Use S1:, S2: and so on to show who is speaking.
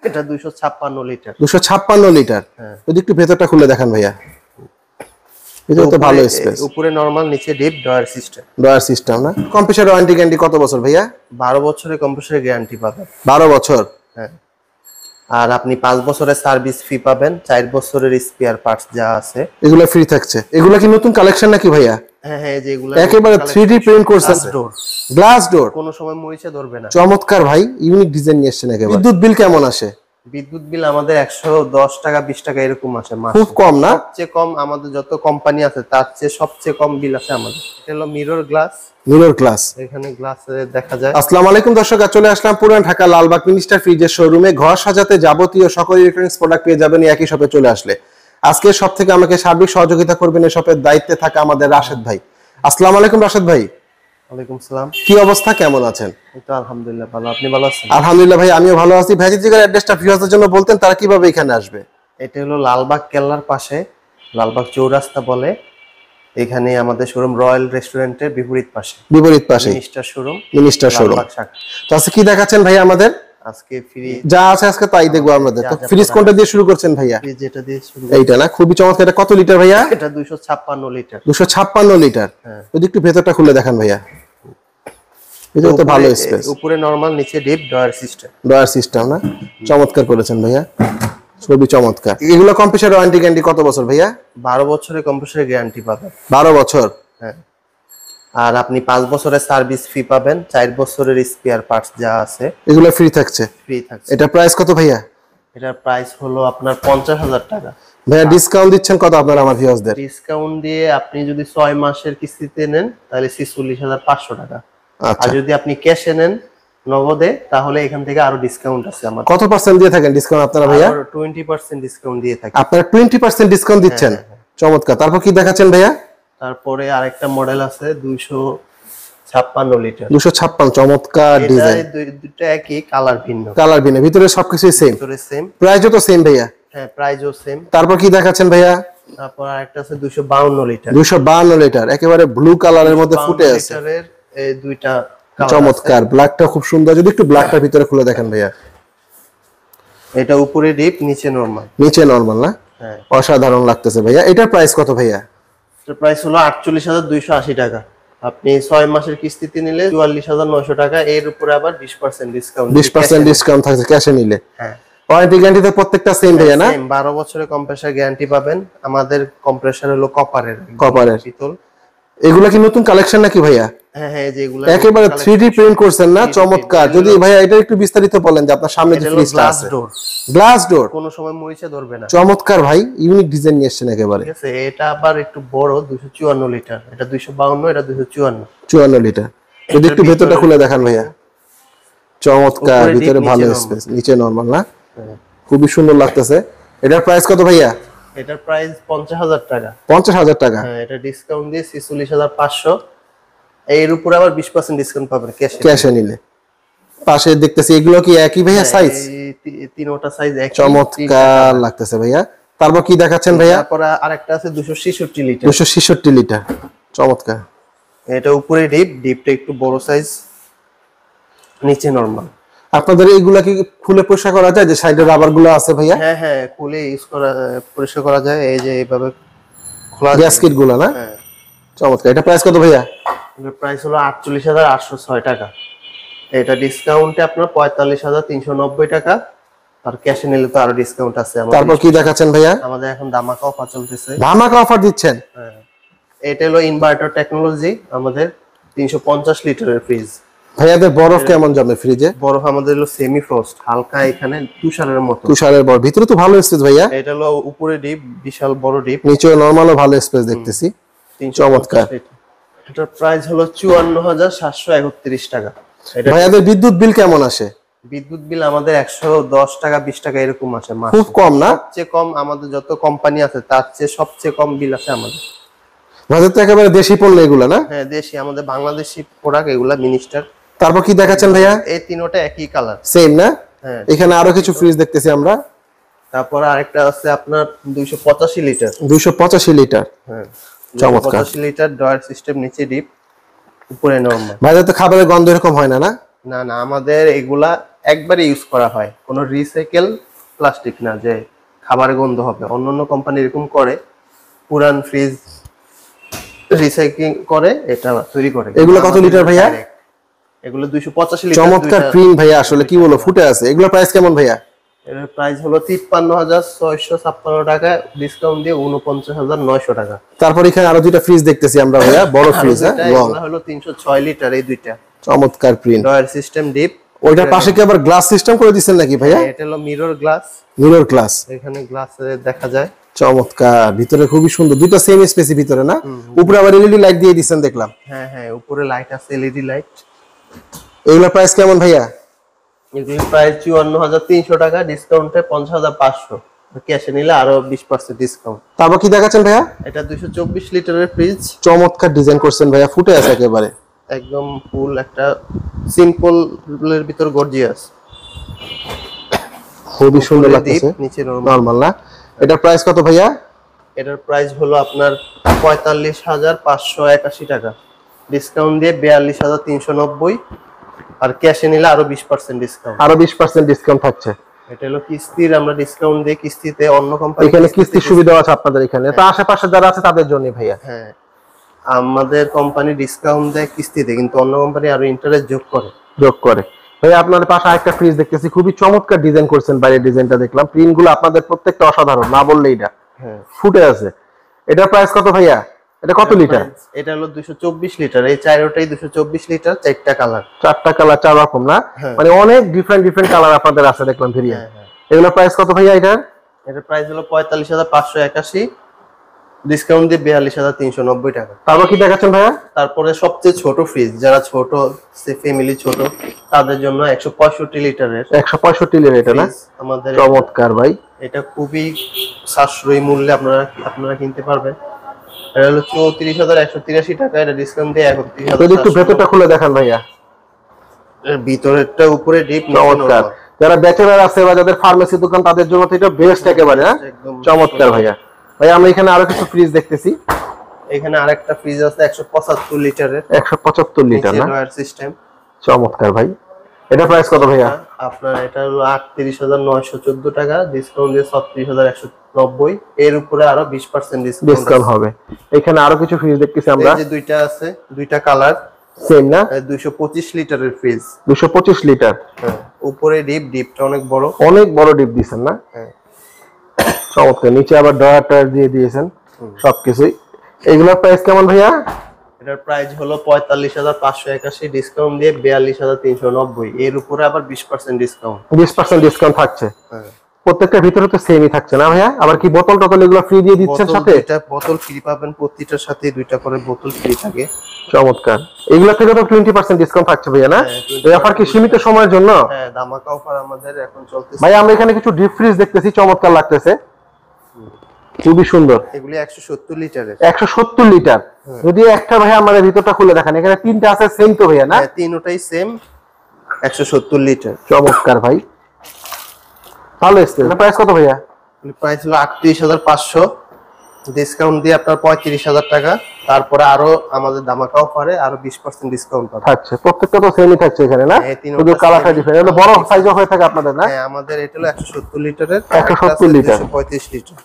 S1: এটা 256 litre.
S2: 256 litre. যদি একটু ভেতরটা খুলে দেখান ভাইয়া। এটা তো ভালো স্পেস।
S1: উপরে নরমাল, নিচে deep, drawer system.
S2: Drawer system না? কম্প্রেসর ওয়ারেন্টি গ্যারান্টি কত বছর ভাইয়া?
S1: 12 বছরের কম্প্রেসরের গ্যারান্টি পাবেন।
S2: 12 বছর।
S1: হ্যাঁ। আর আপনি 5 বছরের সার্ভিস ফি পাবেন, 4 বছরের স্পেয়ার পার্টস যা আছে
S2: এগুলো ফ্রি থাকছে। এগুলো কি নতুন কালেকশন নাকি ভাইয়া?
S1: হ্যাঁ হ্যাঁ, যেগুলো
S2: একেবারে 3D প্রিন্ট করছেন। গ্লাস ডোর,
S1: কোনো সময় মরিচা ধরবে না।
S2: চমৎকার ভাই, ইউনিক ডিজাইন নিয়ে এসেছেন একেবারে। বিদ্যুৎ বিল কেমন আসে?
S1: বিদ্যুৎ বিল আমাদের 110 টাকা 20 টাকা এরকম আসে মাসে।
S2: খুব কম না?
S1: সবচেয়ে কম আমাদের যত কোম্পানি আছে তার চেয়ে সবচেয়ে কম বিল আছে আমাদের। এটা হলো মিরর গ্লাস।
S2: মিরর গ্লাস,
S1: এখানে গ্লাসে দেখা যায়।
S2: আসসালামু আলাইকুম দর্শক, চলে আসলাম পুরান ঢাকা লালবাগ মিনিস্টার ফ্রিজের শোরুমে। ঘর সাজাতে যাবতীয় সকল ইলেকট্রনিক্স প্রোডাক্ট পেয়ে যাবেন একই শপে চলে আসলে। আজকে সব থেকে আমাকে সার্বিক সহযোগিতা করবেন এই শপের দায়িত্বে থাকা আমাদের রাশেদ ভাই। আসসালামু আলাইকুম রাশেদ ভাই।
S1: ওয়ালাইকুম সালাম।
S2: কি অবস্থা, কেমন আছেন?
S1: এই তো আলহামদুলিল্লাহ ভালো, আপনি ভালো আছেন?
S2: আলহামদুলিল্লাহ ভাই, আমিও ভালো আছি। ভাই যদি অ্যাড্রেসটা ভিউয়ারদের জন্য বলতেন তারা কিভাবে এখানে আসবে?
S1: এটা হলো লালবাগ কেল্লার পাশে, লালবাগ চৌরাস্তা বলে। এখানে আমাদের শোরুম রয়্যাল রেস্টুরেন্টের বিপরীত পাশে।
S2: বিপরীত পাশে
S1: মিনিস্টার শোরুম।
S2: Minister showroom. তো আজকে কি দেখাচ্ছেন ভাই আমাদের?
S1: আজকে ফ্রিজ
S2: যা আছে আজকে তাই দেখবো আমাদের। তো ফ্রিজ কোনটা দিয়ে শুরু করছেন ভাইয়া?
S1: ফ্রিজ যেটা দিয়ে শুরু।
S2: এইটা না? খুবই চমৎকার। এটা কত লিটার ভাইয়া?
S1: এটা 256 লিটার।
S2: 256 লিটার। যদি একটু ভেতরটা খুলে দেখান ভাইয়া। এটা তো ভালো স্পেস।
S1: উপরে নরমাল, নিচে deep, drawer system.
S2: Drawer system না? চমৎকার করেছেন ভাইয়া, খুবই চমৎকার। এগুলো কম্প্রেসর ওয়ারেন্টি গ্যারান্টি কত বছর ভাইয়া?
S1: 12 বছরের কম্প্রেসরের গ্যারান্টি পাবেন।
S2: 12 বছর।
S1: হ্যাঁ। আর আপনি 5 বছরের সার্ভিস ফি পাবেন, 4 বছরের স্পেয়ার পার্টস যা আছে
S2: এগুলো ফ্রি থাকছে।
S1: ফ্রি থাকছে।
S2: এটা প্রাইস কত ভাইয়া?
S1: এটার প্রাইস হলো আপনার 50,000 টাকা।
S2: ভাইয়া ডিসকাউন্ট দিচ্ছেন কত আপনারা আমার ভিউয়ারদের?
S1: ডিসকাউন্ট দিয়ে আপনি যদি 6 মাসের কিস্তিতে নেন তাহলে 46,500 টাকা। আর যদি আপনি ক্যাশে নেন নগদে তাহলে এখান থেকে আরো ডিসকাউন্ট আছে আমাদের।
S2: কত পার্সেন্ট দিয়ে থাকেন ডিসকাউন্ট আপনারা ভাইয়া?
S1: 20% ডিসকাউন্ট দিয়ে থাকি।
S2: আপনারা 20% ডিসকাউন্ট দিচ্ছেন? চমৎকার। তারপর কি দেখাচ্ছেন ভাইয়া?
S1: তারপরে আরেকটা মডেল আছে 256 লিটার।
S2: 256, চমৎকার ডিজাইন।
S1: দুটো একই, কালার ভিন্ন।
S2: কালার ভিন্ন, ভিতরে সবকিছু সেম।
S1: ভিতরে সেম,
S2: প্রাইসও তো সেম ভাইয়া?
S1: হ্যাঁ প্রাইসও সেম।
S2: তারপর কি দেখাচ্ছেন ভাইয়া?
S1: তারপর আরেকটা আছে 252 লিটার।
S2: 252 লিটার, একেবারে ব্লু কালারের মধ্যে ফুটে আছে।
S1: লিটারের এই দুইটা কালার
S2: চমৎকার। ব্ল্যাকটা খুব সুন্দর। যদি একটু ব্ল্যাকটার ভিতরে খুলে দেখেন ভাইয়া।
S1: এটা উপরে ডিপ, নিচে নরমাল।
S2: নিচে নরমাল না?
S1: হ্যাঁ,
S2: অসাধারণ লাগতেছে ভাইয়া। এটার প্রাইস কত ভাইয়া?
S1: এটার প্রাইস হলো 48,280 টাকা। আপনি 6 মাসের কিস্তিতে নিলে 44,900 টাকা। এর উপরে আবার 20% ডিসকাউন্ট।
S2: 20% ডিসকাউন্ট থাকছে ক্যাশে নিলে।
S1: হ্যাঁ।
S2: ওয়ারেন্টি গ্যারান্টি তো প্রত্যেকটা সেম ভাইয়া না?
S1: সেম, 12 বছরের কম্প্রেসর গ্যারান্টি পাবেন। আমাদের কম্প্রেসর হলো কপারের। পিতল।
S2: এগুলা কি নতুন কালেকশন নাকি ভাইয়া?
S1: হ্যাঁ হ্যাঁ, যেগুলো
S2: একেবারে 3D প্রিন্ট করছেন না? চমৎকার। যদি ভাইয়া এটা একটু বিস্তারিত বলেন যে আপনার সামনে যে ফ্রিজটা আছে। গ্লাস ডোর,
S1: কোনো সময় মরিচা ধরবে না।
S2: চমৎকার ভাই, ইউনিক ডিজাইন নিয়ে এসেছেন একেবারে।
S1: ঠিক আছে, এটা আবার একটু বড়, 254 লিটার। এটা 252, এটা 254।
S2: 54 লিটার। যদি একটু ভেতরটা খুলে দেখান ভাইয়া। চমৎকার, ভিতরে ভালো স্পেস, নিচে নরমাল না? খুবই সুন্দর লাগতেছে। এটার প্রাইস কত ভাইয়া?
S1: এটার প্রাইস 50,000 টাকা।
S2: 50,000 টাকা?
S1: হ্যাঁ, এটা ডিসকাউন্ট দিয়ে 46,500। এর উপর আবার 20% ডিসকাউন্ট পাবেন
S2: ক্যাশে নিলে। পাশে দেখতেছি এগুলো কি একই ভাইয়া সাইজ?
S1: তিনটা সাইজ একই।
S2: চমৎকার লাগতেছে ভাইয়া। তারপর কি দেখাচ্ছেন ভাইয়া?
S1: তারপর আরেকটা আছে 266 লিটার।
S2: 266 লিটার, চমৎকার।
S1: এটা উপরে ডিপ, ডিপটা একটু বড় সাইজ, নিচে নরমাল।
S2: আপনাদের এইগুলা কি খুলে পরিষ্কার করা যায়? যে সাইডে রাবার গুলো আছে ভাইয়া?
S1: হ্যাঁ হ্যাঁ, খুলে ইউজ করা, পরিষ্কার করা যায়। এই যে এইভাবে খোলা
S2: গ্যাসকিট গুলো না?
S1: হ্যাঁ,
S2: চমৎকার। এটা প্রাইস কত ভাইয়া?
S1: এর প্রাইস হলো 48,806 টাকা। এটা ডিসকাউন্টে আপনার 45,390 টাকা। আর ক্যাশে নিলে তো আরো ডিসকাউন্ট আছে আমাদের।
S2: তারপর কি দেখাচ্ছেন ভাইয়া?
S1: আমাদের এখন ধামাকা অফার চলতেছে।
S2: ধামাকা অফার দিচ্ছেন?
S1: হ্যাঁ, এটা হলো ইনভার্টার টেকনোলজি, আমাদের 350 লিটারের ফ্রিজ।
S2: ভাইয়াদের বরফ কেমন জমে ফ্রিজে?
S1: বরফ আমাদের হলো সেমি ফ্রস্ট, হালকা এখানে তুষারের মতো।
S2: তুষারের বরফ। ভিতরে তো ভালো স্পেস ভাইয়া।
S1: এটা হলো উপরে ডিপ, বিশাল বড় ডিপ।
S2: নিচে নরমালও ভালো স্পেস দেখতেছি। চমৎকার।
S1: এটার প্রাইস হলো 54,731 টাকা।
S2: ভাইয়াদের বিদ্যুৎ বিল কেমন আসে?
S1: বিদ্যুৎ বিল আমাদের 110 টাকা 20 টাকা এরকম আসে মাসে।
S2: খুব কম না?
S1: সবচেয়ে কম আমাদের যত কোম্পানি আছে তার চেয়ে সবচেয়ে কম বিল আছে আমাদের।
S2: ভাইয়াদের তো একেবারে দেশি পণ্য এগুলা না?
S1: হ্যাঁ, দেশি, আমাদের বাংলাদেশি প্রোডাক্ট এগুলা, মিনিস্টার।
S2: তারপর কি দেখাচ্ছেন ভাইয়া?
S1: এই তিনটা একই কালার,
S2: সেম না?
S1: হ্যাঁ।
S2: এখানে আরো কিছু ফ্রিজ দেখতেছি আমরা।
S1: তারপর আরেকটা আছে আপনার 285 লিটার।
S2: 285 লিটার,
S1: হ্যাঁ,
S2: চমৎকার।
S1: 285 লিটার, ডয়ার সিস্টেম, নিচে ডিপ, উপরে নরমাল।
S2: ভাইয়াদের তো খাবারের গন্ধ এরকম হয় না? না,
S1: না না, আমাদের এগুলা একবারে ইউজ করা হয়, কোনো রিসাইকেল প্লাস্টিক না যে খাবারের গন্ধ হবে। অন্যান্য কোম্পানি এরকম করে, পুরান ফ্রিজ রিসাইক্লিং করে এটা তৈরি করে।
S2: এগুলো কত লিটার ভাইয়া?
S1: এগুলো 285 লিটার।
S2: চমৎকার প্রিন্ট ভাইয়া, আসলে কি বলো, ফুটে আছে। এগুলোর প্রাইস কেমন ভাইয়া?
S1: এর প্রাইস হলো 53,656 টাকা, ডিসকাউন্ট দিয়ে 49,900 টাকা।
S2: তারপর এখানে আরো দুইটা ফ্রিজ দেখতেছি আমরা ভাইয়া, বড় ফ্রিজ। হ্যাঁ,
S1: এগুলো হলো 306 লিটার, এই দুইটা
S2: চমৎকার প্রিন্ট।
S1: Drawer system deep.
S2: ওইটার পাশে কি আবার গ্লাস সিস্টেম করে দিবেন নাকি ভাইয়া?
S1: এটা হলো মিরর গ্লাস।
S2: মিরর গ্লাস,
S1: এখানে গ্লাসে দেখা যায়।
S2: চমৎকার, ভিতরে খুবই সুন্দর, দুটো সেম স্পেস ভিতরে না? উপরে আবার এলইডি লাইট দিয়ে দিবেন দেখলাম।
S1: হ্যাঁ হ্যাঁ, উপরে লাইট আছে, এলইডি লাইট।
S2: এগুলোর প্রাইস কেমন ভাইয়া?
S1: এগুলোর প্রাইস 54,300 টাকা, ডিসকাউন্টে 50,500, ক্যাশে নিলে আরো 20% ডিসকাউন্ট।
S2: তারপর কি দেখাচ্ছেন ভাইয়া?
S1: এটা 224 লিটারের ফ্রিজ।
S2: চমৎকার ডিজাইন করছেন ভাইয়া, ফুটে আছে একেবারে,
S1: একদম ফুল একটা সিম্পল এর ভিতর গর্জিয়াস,
S2: খুবই সুন্দর লাগছে।
S1: নিচে
S2: নরমাল না? এটার প্রাইস কত ভাইয়া?
S1: এটার প্রাইস হলো আপনার 45,581 টাকা, ডিসকাউন্ট দিয়ে 42,390, আর ক্যাশে নিলে আরো 20% ডিসকাউন্ট।
S2: আরো 20% ডিসকাউন্ট থাকছে।
S1: এটা হলো কিস্তির, আমরা ডিসকাউন্ট দিয়ে কিস্তিতে, অন্য কোম্পানি
S2: এখানে কিস্তির সুবিধা আছে আপনাদের এখানে, তো আশেপাশে যারা আছে তাদের জন্য ভাইয়া।
S1: হ্যাঁ, আমাদের কোম্পানি ডিসকাউন্ট দেয় কিস্তিতে, কিন্তু অন্য কোম্পানি আরো ইন্টারেস্ট যোগ করে।
S2: ভাইয়া আপনাদের পাশে আরেকটা ফ্রিজ দেখতেছি, খুবই চমৎকার ডিজাইন করছেন, বাইরের ডিজাইনটা দেখলাম, প্রিন্ট গুলো আপনাদের প্রত্যেকটা অসাধারণ, না বললে এটা।
S1: হ্যাঁ,
S2: ফুটে আছে। এটার প্রাইস কত ভাইয়া? এটা কত লিটার?
S1: এটা হলো 224 লিটার, এই চারটাই 224 লিটার, চারটা কালার।
S2: চারটা কালার, চার রকম না? মানে অনেক ডিফারেন্ট কালার আপনাদের আছে দেখলাম ভেরিয়েন্ট। এগুলোর প্রাইস কত ভাইয়া এটার?
S1: এটার প্রাইস হলো 45,581, ডিসকাউন্ট দিয়ে 42,390 টাকা।
S2: তারপর কি দেখাচ্ছেন ভাইয়া?
S1: তারপরে সবচেয়ে ছোট ফ্রিজ, যারা ছোট, ফ্যামিলি ছোট, তাদের জন্য 165 লিটারের।
S2: 165 লিটার এটা না?
S1: আমাদের
S2: চমৎকার ভাই,
S1: এটা খুবই সাশ্রয়ী মূল্যে আপনারা কিনতে পারবেন। এটা হলো 34,183 টাকা, এটা ডিসকাউন্ট দিয়ে 31,000।
S2: একটু ভেতরটা খুলে দেখান ভাইয়া।
S1: এর ভিতরেরটা উপরে ডিপ,
S2: চমৎকার। যারা ব্যাচেলর আছে বা যাদের ফার্মেসি দোকান, তাদের জন্য তো এটা বেস্ট একেবারে। হ্যাঁ, চমৎকার ভাইয়া। ভাই আমরা এখানে আরো কিছু ফ্রিজ দেখতেছি।
S1: এখানে আরেকটা ফ্রিজ আছে 175 লিটারের।
S2: 175 লিটার না?
S1: Drawer system.
S2: চমৎকার ভাই। এটা প্রাইস কত ভাইয়া?
S1: আপনার এটা হলো 38,914 টাকা, ডিসকাউন্ট দিয়ে 36,190, এর উপরে আরো 20%
S2: ডিসকাউন্ট হবে। এখানে আরো কিছু ফ্রিজ দেখতেছি আমরা।
S1: এই যে দুইটা আছে, দুইটা কালার
S2: সেম না?
S1: 225 লিটারের ফ্রিজ।
S2: 225 লিটার।
S1: হ্যাঁ, উপরে ডিপটা অনেক বড়,
S2: অনেক বড় ডিপ দিয়েছেন না?
S1: হ্যাঁ,
S2: চমৎকার। নিচে আবার ডয়ার দিয়ে দিয়েছেন সবকিছুই। এগুলোর প্রাইস কেমন ভাইয়া?
S1: এটার প্রাইস হলো 45,581, ডিসকাউন্ট দিয়ে 42,390, এর উপরে আবার 20% ডিসকাউন্ট।
S2: 20% ডিসকাউন্ট থাকছে।
S1: হ্যাঁ,
S2: প্রত্যেকটা ভিতরে তো সেমই থাকছে না ভাইয়া? আবার কি বোতল টতল এগুলো ফ্রি দিয়ে দিচ্ছেন সাথে?
S1: এটা বোতল ফ্রি পাবেন, প্রতিটার সাথে দুইটা করে বোতল ফ্রি থাকে।
S2: চমৎকার। এগুলো থেকে তো 20% ডিসকাউন্ট থাকছে ভাইয়া না? এই অফার কি সীমিত সময়ের জন্য?
S1: হ্যাঁ, ধামাকা অফার আমাদের এখন চলতেছে।
S2: ভাই আমরা এখানে কিছু ডিপ ফ্রিজ দেখতেছি, চমৎকার লাগতেছে, খুবই সুন্দর।
S1: এগুলি 170 লিটারের।
S2: 170 লিটার। যদি একটা ভাইয়া আমাদের ভিতরটা খুলে দেখান, এখানে তিনটা আছে সেম তো ভাইয়া না?
S1: হ্যাঁ, তিনটাই সেম 170 লিটার।
S2: চমৎকার ভাই, ভালো স্পেস। এটা প্রাইস কত ভাইয়া?
S1: প্রাইস হলো 38,500, ডিসকাউন্ট দিয়ে আপনার 35,000 টাকা। তারপরে আরো আমাদের ধামাকা অফারে আরো 20% ডিসকাউন্ট পাবেন।
S2: থাকছে, প্রত্যেকটা তো সেমই থাকছে এখানে না? শুধু কালারটা ডিফারেন্ট। এটা বড় সাইজও হয়ে থাকে আপনাদের না?
S1: হ্যাঁ, আমাদের এটা হলো 170 লিটারের,
S2: 170 লিটার,
S1: 235 লিটার।